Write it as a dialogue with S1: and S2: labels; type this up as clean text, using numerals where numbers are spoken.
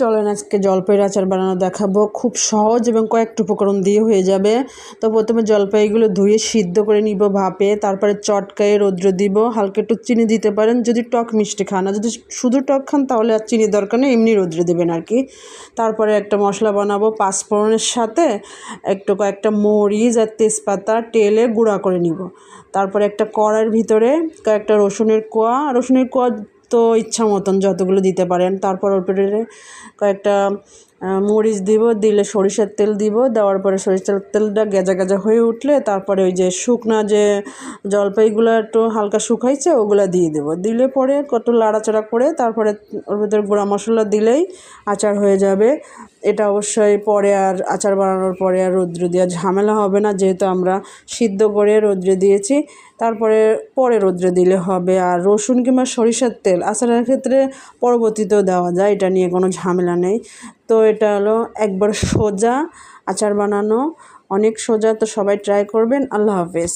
S1: চলেন আজকে জলপাইয়ের আচার বানানো দেখাবো। খুব সহজ এবং কয়েকটা উপকরণ দিয়ে হয়ে যাবে। তো প্রথমে জলপাইগুলো ধুয়ে সিদ্ধ করে নিব ভাপে, তারপরে চটকায়ে রৌদ্র দিব। হালকা একটু চিনি দিতে পারেন যদি টক মিষ্টি খান, আর যদি শুধু টক খান তাহলে আর চিনির দরকার নেই, এমনি রৌদ্র দেবেন আর কি। তারপরে একটা মশলা বানাবো, পাঁচফোড়নের সাথে কয়েকটা মরিচ আর তেজপাতা টেলে গুঁড়া করে নিব। তারপরে একটা কড়াইয়ের ভিতরে কয়েকটা রসুনের কোয়া তো ইচ্ছা মতন যতগুলো দিতে পারেন। তারপর ওর উপরে কয়েকটা মরিচ দিব, দিলে সরিষার তেল দিব। দেওয়ার পরে সরিষার তেলটা গেজা গেজা হয়ে উঠলে তারপরে ওই যে শুকনা যে জলপাইগুলো একটু হালকা শুকাইছে ওগুলো দিয়ে দেবো। দিলে পরে কত লাড়াচাড়া করে তারপরে ওর ভিতরে গুঁড়া মশলা দিলেই আচার হয়ে যাবে। এটা অবশ্যই পরে আর আচার বানানোর পরে আর রৌদ্র দেওয়ার ঝামেলা হবে না, যেহেতু আমরা সিদ্ধ করে রৌদ্রে দিয়েছি। পরে রৌদ্রে দিলে হবে। আর রসুন কিংবা সরিষার তেল আচারের ক্ষেত্রে পরবর্তীতেও দেওয়া যায়, এটা নিয়ে কোনো ঝামেলা নেই। তো এটা হলো একবার সোজা আচার বানানো, অনেক সোজা। তো সবাই ট্রাই করবেন। আল্লাহ হাফেজ।